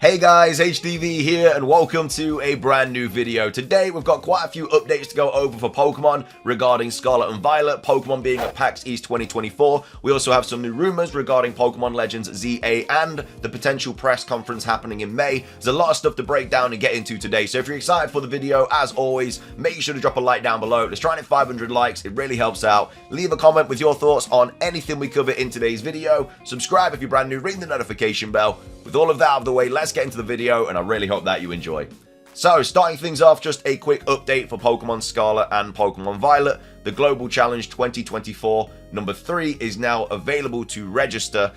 Hey guys, HDvee here and welcome to a brand new video. Today we've got quite a few updates to go over for Pokemon regarding Scarlet and Violet, Pokemon being at PAX East 2024. We also have some new rumors regarding Pokemon Legends ZA and the potential press conference happening in May. There's a lot of stuff to break down and get into today, so if you're excited for the video, as always, make sure to drop a like down below. Let's try and hit 500 likes, it really helps out. Leave a comment with your thoughts on anything we cover in today's video. Subscribe if you're brand new, ring the notification bell. With all of that out of the way, let's get into the video, and I really hope that you enjoy. So, starting things off, just a quick update for Pokemon Scarlet and Pokemon Violet. The Global Challenge 2024 number 3 is now available to register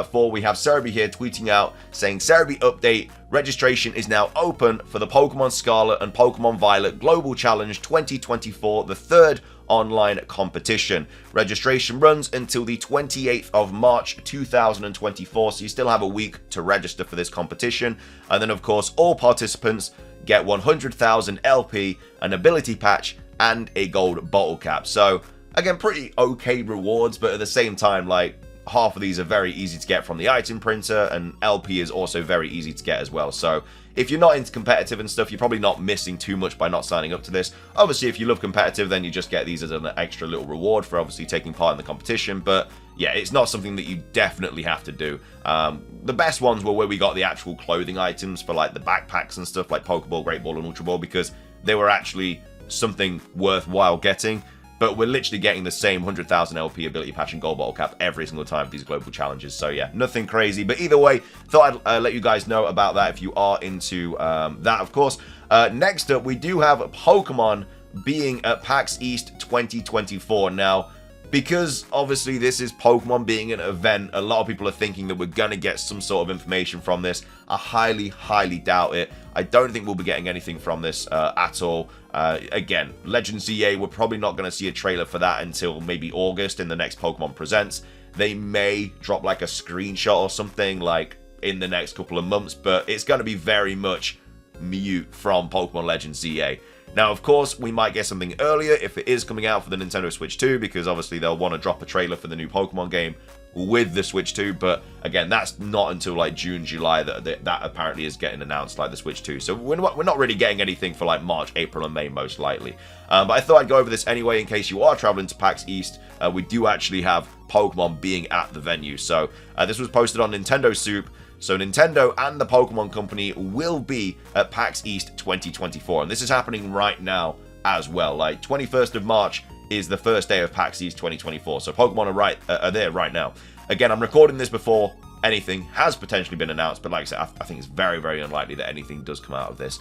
for. We have Cerebi here tweeting out saying, Cerebi update, registration is now open for the Pokemon Scarlet and Pokemon Violet Global Challenge 2024, the third online competition. Registration runs until the 28th of March 2024, so you still have a week to register for this competition. And then of course all participants get 100,000 LP, an ability patch, and a gold bottle cap. So again, pretty okay rewards, but at the same time, like, half of these are very easy to get from the item printer, and LP is also very easy to get as well. So if you're not into competitive and stuff, you're probably not missing too much by not signing up to this. Obviously, if you love competitive, then you just get these as an extra little reward for obviously taking part in the competition. But yeah, it's not something that you definitely have to do. The best ones were where we got the actual clothing items for like the backpacks and stuff like Pokeball, Great Ball, and Ultra Ball, because they were actually something worthwhile getting. But we're literally getting the same 100,000 LP ability patch and gold bottle cap every single time for these global challenges. So yeah, nothing crazy. But either way, thought I'd let you guys know about that if you are into that, of course. Next up, we do have Pokemon being at PAX East 2024. Now, because obviously this is Pokemon being an event, a lot of people are thinking that we're going to get some sort of information from this. I highly doubt it. I don't think we'll be getting anything from this at all. Again, Legends ZA, we're probably not going to see a trailer for that until maybe August in the next Pokemon Presents. They may drop like a screenshot or something like in the next couple of months, but it's going to be very much mute from Pokemon Legends ZA. Now, of course, we might get something earlier if it is coming out for the Nintendo Switch 2, because obviously they'll want to drop a trailer for the new Pokemon game with the Switch 2, but again, that's not until like June, July that apparently is getting announced, like the Switch 2. So we're not really getting anything for like March, April, and May most likely. But I thought I'd go over this anyway in case you are traveling to PAX East. We do actually have Pokemon being at the venue. So this was posted on Nintendo Soup. So Nintendo and the Pokemon Company will be at PAX East 2024, and this is happening right now as well. Like 21st of March is the first day of PAX East 2024, so Pokemon are there right now. Again, I'm recording this before anything has potentially been announced, but like I said, I think it's very unlikely that anything does come out of this.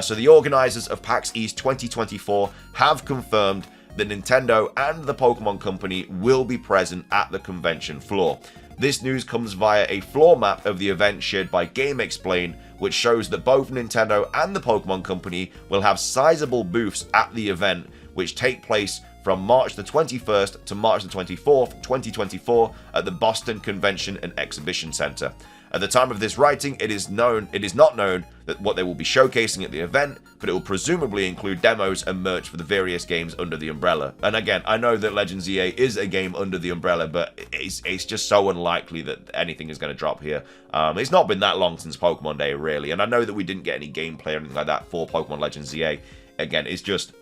So the organizers of PAX East 2024 have confirmed that Nintendo and the Pokemon Company will be present at the convention floor. This news comes via a floor map of the event shared by GameXplain, which shows that both Nintendo and the Pokemon Company will have sizable booths at the event, which take place from March the 21st to March the 24th, 2024 at the Boston Convention and Exhibition Center. At the time of this writing, it is not known that what they will be showcasing at the event, but it will presumably include demos and merch for the various games under the umbrella. And again, I know that Legends ZA is a game under the umbrella, but it's just so unlikely that anything is going to drop here. It's not been that long since Pokemon Day, really, and I know that we didn't get any gameplay or anything like that for Pokemon Legends ZA. Again, it's just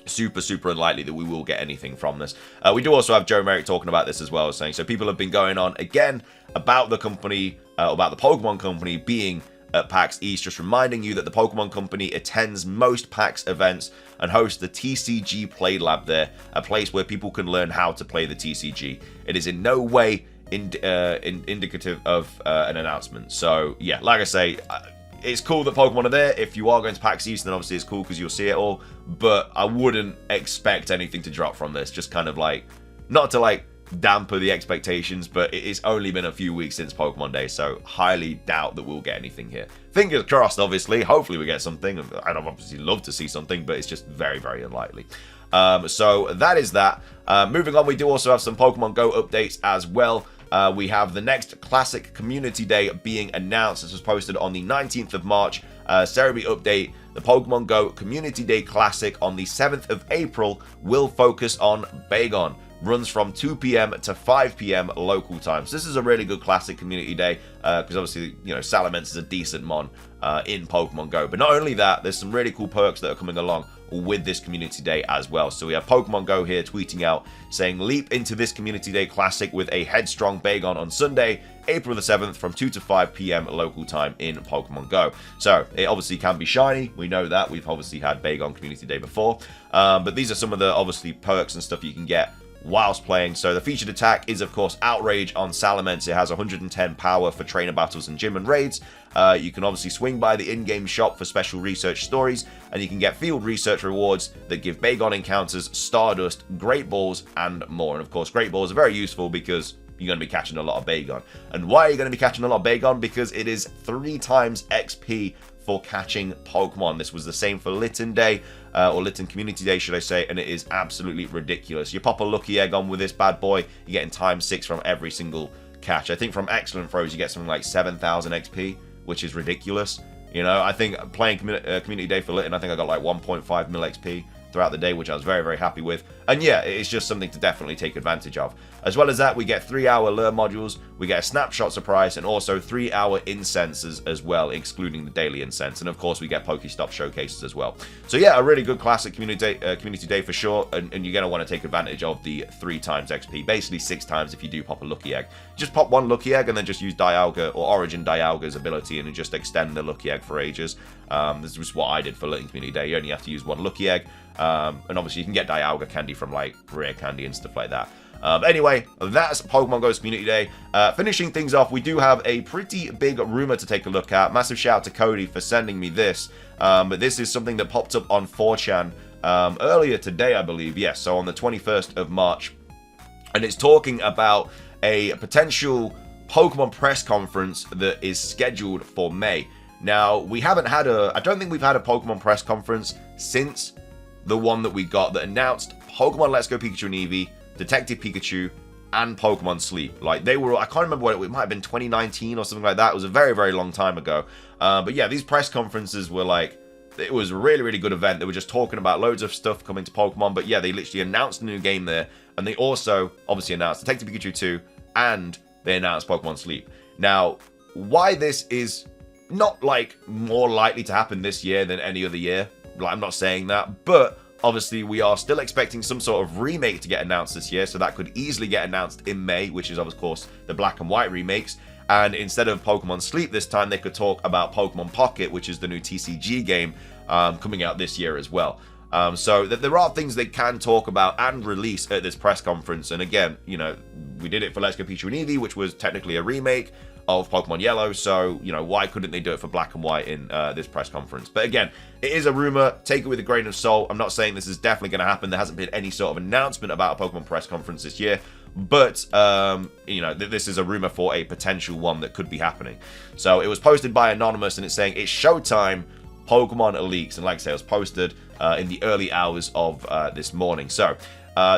super unlikely that we will get anything from this. We do also have Joe Merrick talking about this as well, saying, so people have been going on again about the company, about the Pokemon Company being at PAX East, just reminding you that the Pokemon Company attends most PAX events and hosts the TCG Play Lab there, a place where people can learn how to play the TCG. It is in no way indicative of an announcement. So yeah, like I say, it's cool that Pokemon are there. If you are going to PAX East, then obviously it's cool because you'll see it all. But I wouldn't expect anything to drop from this. Just kind of like, not to like damper the expectations, but it's only been a few weeks since Pokemon Day, so highly doubt that we'll get anything here. Fingers crossed, obviously. Hopefully we get something. I'd obviously love to see something, but it's just very unlikely. So that is that. Moving on, we do also have some Pokemon GO updates as well. We have the next Classic Community Day being announced. This was posted on the 19th of March. Cerebi update, the Pokemon GO Community Day Classic on the 7th of April will focus on Bagon. runs from 2 p.m. to 5 p.m. local time. So this is a really good classic community day, because obviously, you know, Salamence is a decent mon in Pokemon Go. But not only that, there's some really cool perks that are coming along with this community day as well. So we have Pokemon Go here tweeting out saying, leap into this community day classic with a headstrong Bagon on Sunday, April the 7th from 2 to 5 p.m. local time in Pokemon Go. So it obviously can be shiny. We know that. We've obviously had Bagon community day before. But these are some of the obviously perks and stuff you can get whilst playing. So the featured attack is of course Outrage on Salamence. It has 110 power for trainer battles and gym and raids. You can obviously swing by the in-game shop for special research stories, and you can get field research rewards that give Bagon encounters, Stardust, Great Balls, and more. And of course, Great Balls are very useful because you're going to be catching a lot of Bagon. And why are you going to be catching a lot of Bagon? Because it is 3 times XP for catching Pokemon. This was the same for Litten Day, or Litten Community Day, should I say, and it is absolutely ridiculous. You pop a Lucky Egg on with this bad boy, you're getting ×6 from every single catch. I think from Excellent Throws, you get something like 7,000 XP, which is ridiculous. You know, I think playing Community Day for Litten, I think I got like 1.5 mil XP throughout the day, which I was very, very happy with. And yeah, it's just something to definitely take advantage of. As well as that, we get 3-hour lure modules, we get a snapshot surprise, and also 3-hour incenses as well, excluding the daily incense. And of course, we get Pokestop showcases as well. So yeah, a really good classic community day for sure, and you're going to want to take advantage of the 3 times XP, basically 6 times if you do pop a Lucky Egg. Just pop 1 Lucky Egg and then just use Dialga or Origin Dialga's ability and just extend the Lucky Egg for ages. This is what I did for Litten Community Day. You only have to use 1 Lucky Egg, and obviously you can get Dialga candy from like rare candy and stuff like that. Anyway, that's Pokemon Go's Community Day. Finishing things off, we do have a pretty big rumor to take a look at. Massive shout out to Cody for sending me this. But this is something that popped up on 4chan earlier today, I believe. Yes, so on the 21st of March. And it's talking about a potential Pokemon press conference that is scheduled for May. Now, we haven't had I don't think we've had a Pokemon press conference since the one that we got that announced Pokemon Let's Go Pikachu and Eevee, Detective Pikachu, and Pokemon Sleep. Like, they were, I can't remember what it might have been 2019 or something like that. It was a very, very long time ago. But yeah, these press conferences were like, it was a really, really good event. They were just talking about loads of stuff coming to Pokemon. But yeah, they literally announced a new game there. And they also obviously announced Detective Pikachu 2, and they announced Pokemon Sleep. Now, why this is not like more likely to happen this year than any other year, like, I'm not saying that, but obviously we are still expecting some sort of remake to get announced this year, so that could easily get announced in May, which is of course the Black and White remakes. And instead of Pokemon Sleep this time, they could talk about Pokemon Pocket, which is the new TCG game coming out this year as well. So there are things they can talk about and release at this press conference. And again, you know, we did it for Let's Go Pikachu and Eevee, which was technically a remake of Pokemon Yellow, so, you know, why couldn't they do it for Black and White in this press conference? But again, it is a rumor. Take it with a grain of salt. I'm not saying this is definitely going to happen. There hasn't been any sort of announcement about a Pokemon press conference this year, but, you know, this is a rumor for a potential one that could be happening. So it was posted by Anonymous, and it's saying, it's showtime, Pokemon leaks. And like I say, it was posted in the early hours of this morning. So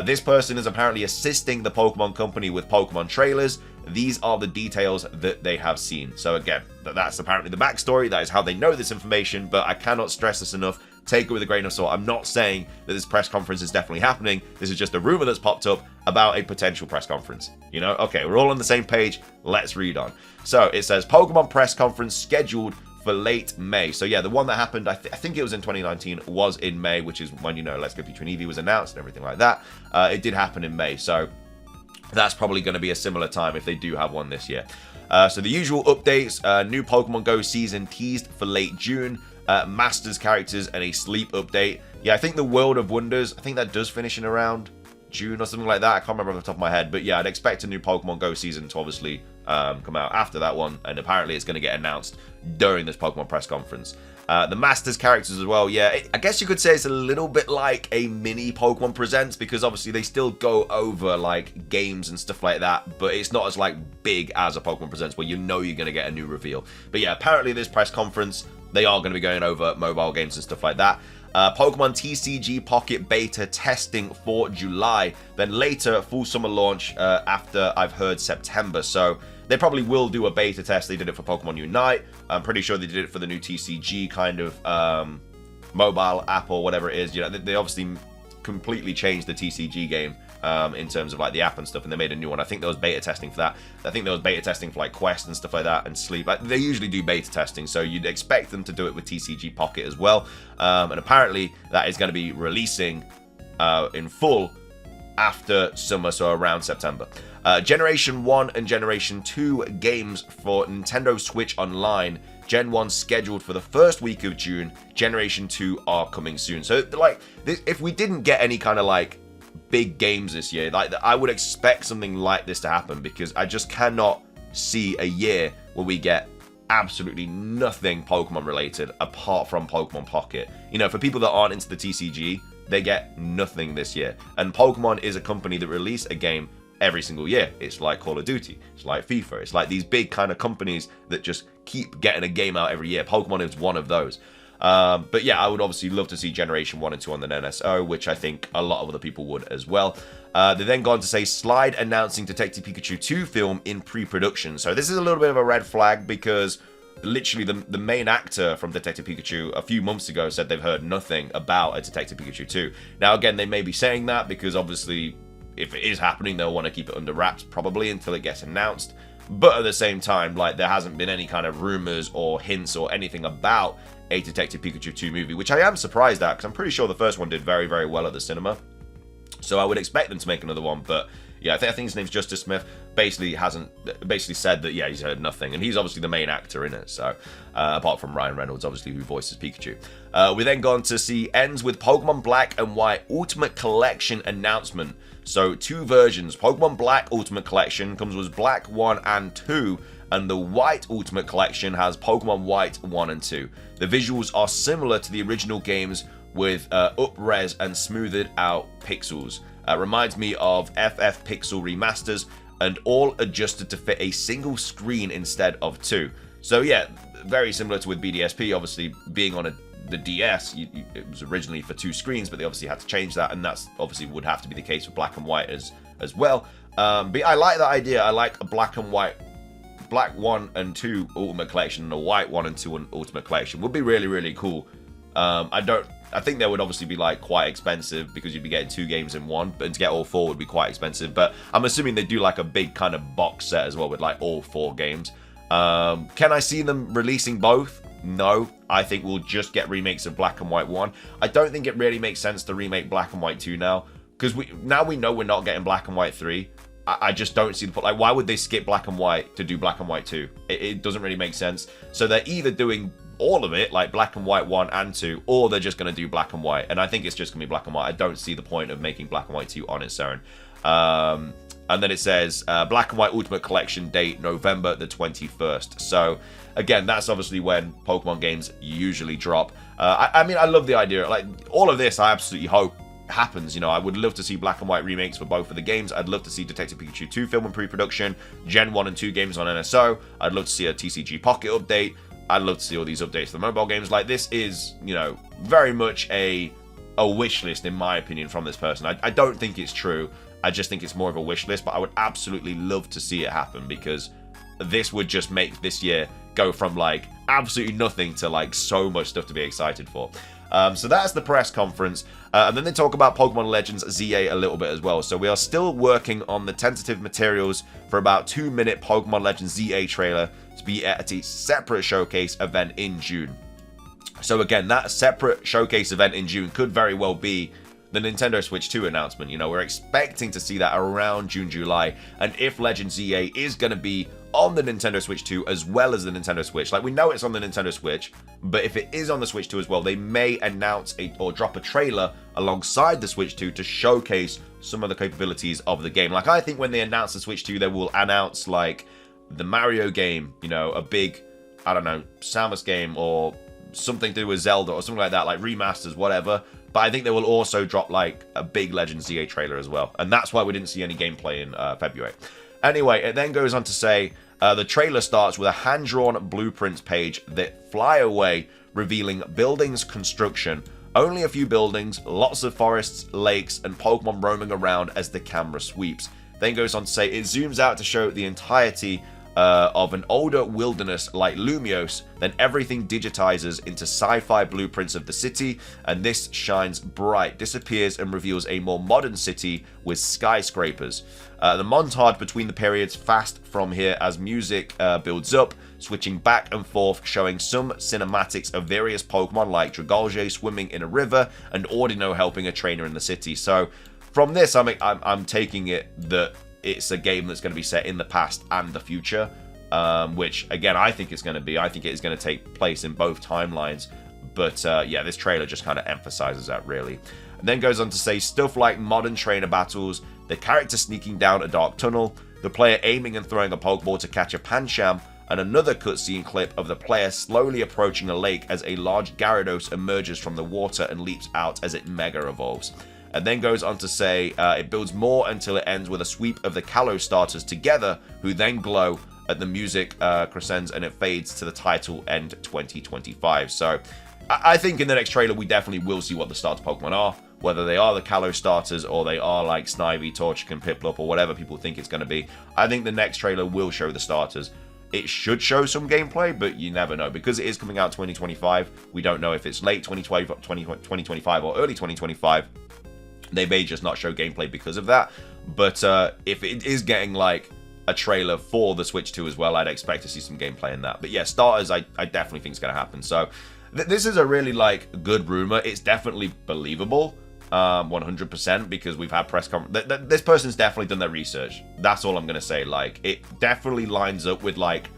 this person is apparently assisting the Pokemon company with Pokemon trailers. These are the details that they have seen. So again, that's apparently the backstory. That is how they know this information, but I cannot stress this enough. Take it with a grain of salt. I'm not saying that this press conference is definitely happening. This is just a rumor that's popped up about a potential press conference. You know, okay, we're all on the same page. Let's read on. So it says Pokemon press conference scheduled for late May. So yeah, the one that happened, I think it was in 2019, was in May, which is when, you know, Let's Go Pikachu and Eevee was announced and everything like that. It did happen in May, so that's probably going to be a similar time if they do have one this year. So the usual updates, new Pokemon Go season teased for late June, Masters characters, and a Sleep update. Yeah, I think the World of Wonders, I think that does finish in around June or something like that. I can't remember off the top of my head, but yeah, I'd expect a new Pokemon Go season to obviously come out after that one, and apparently it's going to get announced during this Pokemon press conference. The Masters characters as well, yeah, I guess you could say it's a little bit like a mini Pokemon Presents, because obviously they still go over like games and stuff like that, but it's not as like big as a Pokemon Presents where you know you're going to get a new reveal. But yeah, apparently this press conference, they are going to be going over mobile games and stuff like that. Pokemon TCG Pocket Beta testing for July, then later full summer launch after I've heard September. So they probably will do a beta test. They did it for Pokemon Unite. I'm pretty sure they did it for the new TCG kind of mobile app or whatever it is. You know, they obviously completely changed the TCG game in terms of like the app and stuff, and they made a new one. I think there was beta testing for that. I think there was beta testing for like Quest and stuff like that, and Sleep. Like, they usually do beta testing, so you'd expect them to do it with TCG Pocket as well. And apparently that is going to be releasing in full after summer, so around September. Generation 1 and Generation 2 games for Nintendo Switch Online. Gen 1 scheduled for the first week of June. Generation 2 are coming soon. So, like, if we didn't get any kind of, like, big games this year, like, I would expect something like this to happen, because I just cannot see a year where we get absolutely nothing Pokemon related apart from Pokemon Pocket. You know, for people that aren't into the TCG, they get nothing this year. And Pokemon is a company that release a game every single year. It's like Call of Duty, it's like FIFA, it's like these big kind of companies that just keep getting a game out every year. Pokemon is one of those. But yeah, I would obviously love to see Generation 1 and 2 on the NSO, which I think a lot of other people would as well. They then go on to say, Slide announcing Detective Pikachu 2 film in pre-production. So this is a little bit of a red flag, because literally the main actor from Detective Pikachu a few months ago said they've heard nothing about a Detective Pikachu 2. Now again, they may be saying that because obviously if it is happening, they'll want to keep it under wraps probably until it gets announced. But at the same time, like, there hasn't been any kind of rumors or hints or anything about a Detective Pikachu 2 movie, which I am surprised at, because I'm pretty sure the first one did very, very well at the cinema. So I would expect them to make another one, but yeah, I think his name's Justice Smith. Basically said that, yeah, he's heard nothing, and he's obviously the main actor in it. So apart from Ryan Reynolds, obviously, who voices Pikachu. We then go on to see ends with Pokemon Black and White Ultimate Collection announcement. So 2 versions. Pokemon Black Ultimate Collection comes with Black 1 and 2, and the White Ultimate Collection has Pokemon White 1 and 2. The visuals are similar to the original games, with up-res and smoothed out pixels. Reminds me of FF Pixel remasters, and all adjusted to fit a single screen instead of 2. So yeah, very similar to with BDSP, obviously being on the DS, it was originally for 2 screens, but they obviously had to change that, and that's obviously would have to be the case for Black and White as well. But I like that idea. I like a Black and White, Black 1 and 2 Ultimate Collection, and a White 1 and 2 Ultimate Collection. Would be really, really cool. I think they would obviously be like quite expensive, because you'd be getting 2 games in one, but to get all 4 would be quite expensive. But I'm assuming they do like a big kind of box set as well with like all 4 games. Can I see them releasing both? No, I think we'll just get remakes of Black and White 1. I don't think it really makes sense to remake Black and White 2 now, because we know we're not getting Black and White 3. I just don't see the point. Like, why would they skip Black and White to do Black and White 2? It doesn't really make sense. So they're either doing all of it, like Black and White 1 and 2, or they're just going to do Black and White. And I think it's just going to be Black and White. I don't see the point of making Black and White 2 on its own. And then it says Black and White Ultimate Collection date November the 21st. So again, that's obviously when Pokemon games usually drop. I mean, I love the idea. Like, all of this, I absolutely hope happens. You know, I would love to see Black and White remakes for both of the games. I'd love to see Detective Pikachu 2 film in pre-production, Gen 1 and 2 games on NSO. I'd love to see a TCG Pocket update. I'd love to see all these updates to the mobile games. Like, this is, you know, very much a wish list, in my opinion, from this person. I don't think it's true. I just think it's more of a wish list, but I would absolutely love to see it happen, because this would just make this year go from like absolutely nothing to like so much stuff to be excited for. So that's the press conference. And then they talk about Pokemon Legends ZA a little bit as well. So we are still working on the tentative materials for about 2-minute Pokemon Legends ZA trailer to be at a separate showcase event in June. So again, that separate showcase event in June could very well be the Nintendo Switch 2 announcement. You know, we're expecting to see that around June, July. And if Legends ZA is going to be on the Nintendo Switch 2 as well as the Nintendo Switch, like, we know it's on the Nintendo Switch, but if it is on the Switch 2 as well, they may announce or drop a trailer alongside the Switch 2 to showcase some of the capabilities of the game. Like, I think when they announce the Switch 2, they will announce like the Mario game, you know, a big, I don't know, Samus game, or something to do with Zelda or something like that, like remasters, whatever. But I think they will also drop like a big Legends ZA trailer as well. And that's why we didn't see any gameplay in February. Anyway, it then goes on to say the trailer starts with a hand-drawn blueprints page that fly away, revealing buildings construction. Only a few buildings, lots of forests, lakes, and Pokemon roaming around as the camera sweeps. Then goes on to say it zooms out to show the entirety of an older wilderness like Lumiose, then everything digitizes into sci-fi blueprints of the city, and this shines bright, disappears, and reveals a more modern city with skyscrapers. The montage between the periods fast from here as music builds up, switching back and forth, showing some cinematics of various Pokemon like Dragalge swimming in a river and Ordino helping a trainer in the city. So from this, I'm taking it that it's a game that's going to be set in the past and the future, which, again, I think it's going to be. I think it is going to take place in both timelines. But, yeah, this trailer just kind of emphasizes that, really. And then goes on to say stuff like modern trainer battles, the character sneaking down a dark tunnel, the player aiming and throwing a Pokeball to catch a Pancham, and another cutscene clip of the player slowly approaching a lake as a large Gyarados emerges from the water and leaps out as it mega evolves. And then goes on to say it builds more until it ends with a sweep of the Kalos starters together, who then glow at the music crescends and it fades to the title end 2025. So I think in the next trailer we definitely will see what the starter Pokemon are, whether they are the Kalos starters or they are like Snivy, Torchic, Piplup, or whatever people think it's going to be. I think the next trailer will show the starters. It should show some gameplay, but you never know. Because it is coming out 2025, we don't know if it's late 2025 or early 2025. They may just not show gameplay because of that. But if it is getting like a trailer for the Switch 2 as well, I'd expect to see some gameplay in that. But yeah, starters, I definitely think it's going to happen. So this is a really like good rumor. It's definitely believable, 100%, because we've had press conference. This person's definitely done their research. That's all I'm going to say. Like, it definitely lines up with like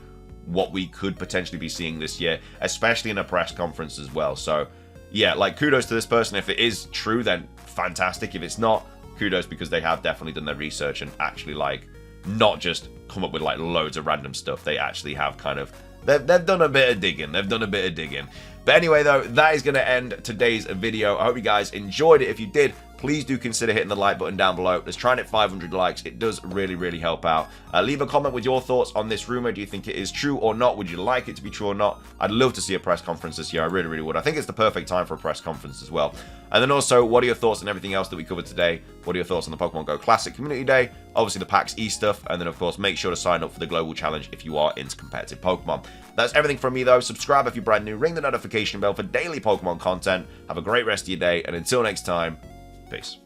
what we could potentially be seeing this year, especially in a press conference as well. So yeah, like, kudos to this person. If it is true, then fantastic. If it's not, kudos, because they have definitely done their research and actually like not just come up with like loads of random stuff. They actually have kind of they've done a bit of digging. But anyway, though, that is going to end today's video. I hope you guys enjoyed it. If you did, please do consider hitting the like button down below. Let's try and hit 500 likes. It does really help out. Leave a comment with your thoughts on this rumor. Do you think it is true or not? Would you like it to be true or not? I'd love to see a press conference this year. I really would. I think it's the perfect time for a press conference as well. And then also, what are your thoughts on everything else that we covered today? What are your thoughts on the Pokemon GO Classic Community Day? Obviously, the PAX East stuff. And then, of course, make sure to sign up for the Global Challenge if you are into competitive Pokemon. That's everything from me, though. Subscribe if you're brand new. Ring the notification bell for daily Pokemon content. Have a great rest of your day. And until next time, peace.